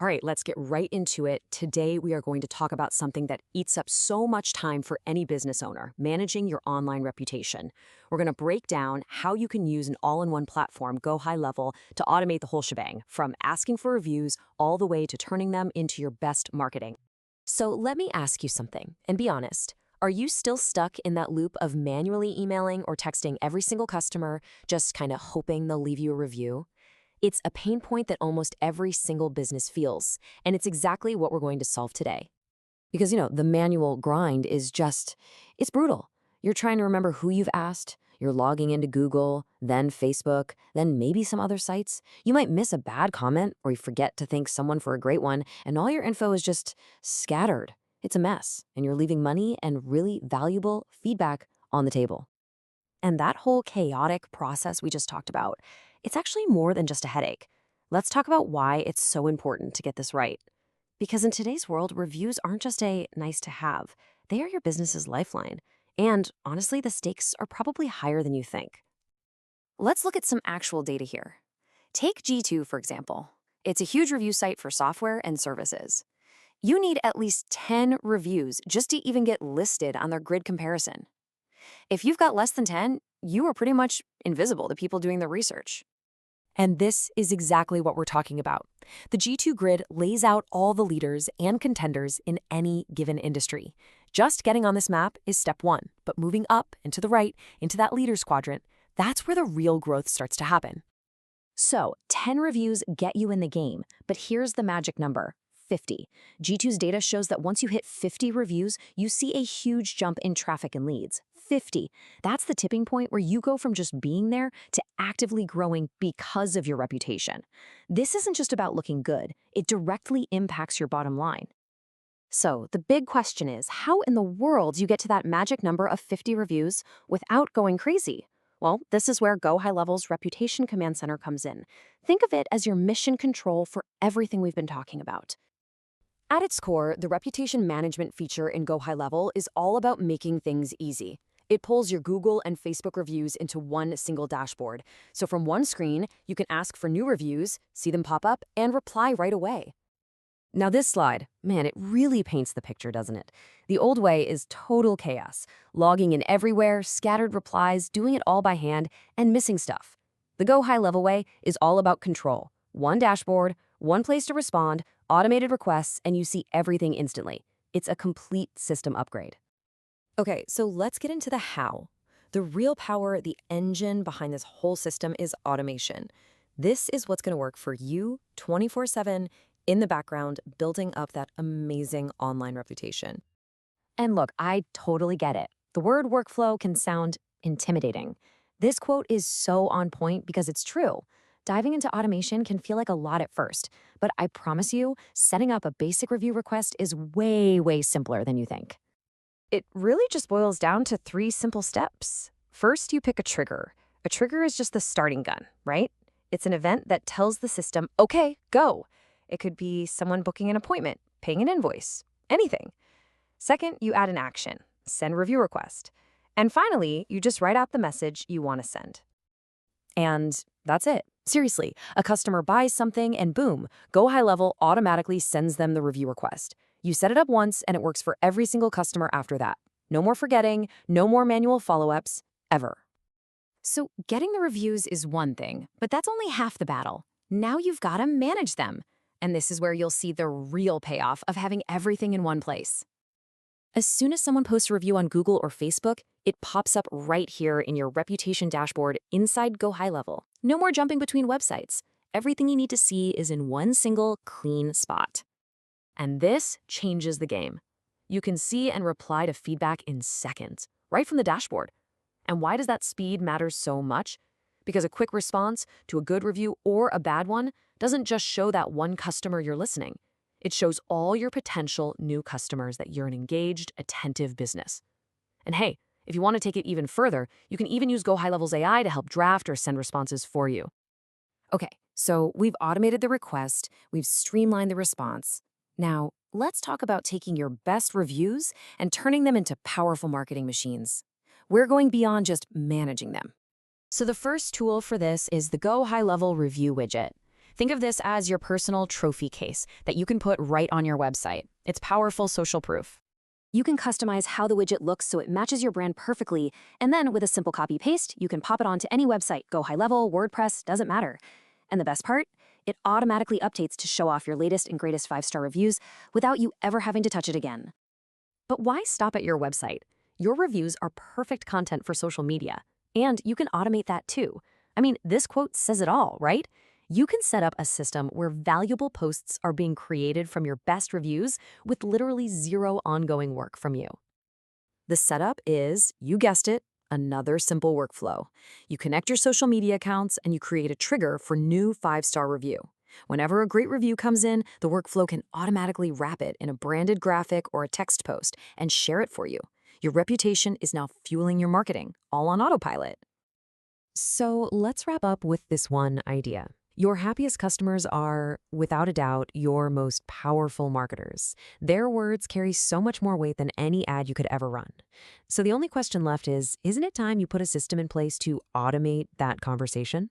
All right, let's get right into it. Today, we are going to talk about something that eats up so much time for any business owner, managing your online reputation. We're going to break down how you can use an all-in-one platform, GoHigh Level, to automate the whole shebang, from asking for reviews all the way to turning them into your best marketing. So let me ask you something, and be honest. Are you still stuck in that loop of manually emailing or texting every single customer, just kind of hoping they'll leave you a review? It's a pain point that almost every single business feels, and it's exactly what we're going to solve today. Because, the manual grind is it's brutal. You're trying to remember who you've asked, you're logging into Google, then Facebook, then maybe some other sites. You might miss a bad comment or you forget to thank someone for a great one, and all your info is just scattered. It's a mess, and you're leaving money and really valuable feedback on the table. And that whole chaotic process we just talked about, it's actually more than just a headache. Let's talk about why it's so important to get this right. Because in today's world, reviews aren't just a nice to have, they are your business's lifeline. And honestly, the stakes are probably higher than you think. Let's look at some actual data here. Take G2, for example. It's a huge review site for software and services. You need at least 10 reviews just to even get listed on their grid comparison. If you've got less than 10, you are pretty much invisible to people doing the research. And this is exactly what we're talking about. The G2 grid lays out all the leaders and contenders in any given industry. Just getting on this map is step one, but moving up and to the right into that leaders quadrant, that's where the real growth starts to happen. So, 10 reviews get you in the game, but here's the magic number. 50. G2's data shows that once you hit 50 reviews, you see a huge jump in traffic and leads. 50. That's the tipping point where you go from just being there to actively growing because of your reputation. This isn't just about looking good, it directly impacts your bottom line. So, the big question is, how in the world do you get to that magic number of 50 reviews without going crazy? Well, this is where GoHigh Level's Reputation Command Center comes in. Think of it as your mission control for everything we've been talking about. At its core, the reputation management feature in GoHigh Level is all about making things easy. It pulls your Google and Facebook reviews into one single dashboard. So from one screen, you can ask for new reviews, see them pop up, and reply right away. Now this slide, man, it really paints the picture, doesn't it? The old way is total chaos, logging in everywhere, scattered replies, doing it all by hand, and missing stuff. The GoHigh Level way is all about control. One dashboard, one place to respond, automated requests, and you see everything instantly. It's a complete system upgrade. Okay, so let's get into the how. The real power, the engine behind this whole system is automation. This is what's going to work for you 24/7 in the background, building up that amazing online reputation. And look, I totally get it. The word workflow can sound intimidating. This quote is so on point because it's true. Diving into automation can feel like a lot at first, but I promise you, setting up a basic review request is way, way simpler than you think. It really just boils down to 3 simple steps. First, you pick a trigger. A trigger is just the starting gun, right? It's an event that tells the system, okay, go. It could be someone booking an appointment, paying an invoice, anything. Second, you add an action, send review request. And finally, you just write out the message you want to send. And that's it. Seriously, a customer buys something and boom, GoHigh Level automatically sends them the review request. You set it up once and it works for every single customer after that. No more forgetting, no more manual follow-ups, ever. So getting the reviews is one thing, but that's only half the battle. Now you've got to manage them. And this is where you'll see the real payoff of having everything in one place. As soon as someone posts a review on Google or Facebook, it pops up right here in your reputation dashboard inside GoHigh Level. No more jumping between websites. Everything you need to see is in one single, clean spot. And this changes the game. You can see and reply to feedback in seconds, right from the dashboard. And why does that speed matter so much? Because a quick response to a good review or a bad one doesn't just show that one customer you're listening. It shows all your potential new customers that you're an engaged, attentive business. And hey, if you want to take it even further, you can even use GoHigh Level's AI to help draft or send responses for you. Okay, so we've automated the request, we've streamlined the response. Now, let's talk about taking your best reviews and turning them into powerful marketing machines. We're going beyond just managing them. So the first tool for this is the GoHigh Level Review Widget. Think of this as your personal trophy case that you can put right on your website. It's powerful social proof. You can customize how the widget looks so it matches your brand perfectly, and then with a simple copy-paste, you can pop it onto any website, GoHigh Level, WordPress, doesn't matter. And the best part? It automatically updates to show off your latest and greatest 5-star reviews without you ever having to touch it again. But why stop at your website? Your reviews are perfect content for social media, and you can automate that too. I mean, this quote says it all, right? You can set up a system where valuable posts are being created from your best reviews with literally zero ongoing work from you. The setup is, you guessed it, another simple workflow. You connect your social media accounts and you create a trigger for new 5-star review. Whenever a great review comes in, the workflow can automatically wrap it in a branded graphic or a text post and share it for you. Your reputation is now fueling your marketing, all on autopilot. So let's wrap up with this one idea. Your happiest customers are, without a doubt, your most powerful marketers. Their words carry so much more weight than any ad you could ever run. So the only question left is, isn't it time you put a system in place to automate that conversation?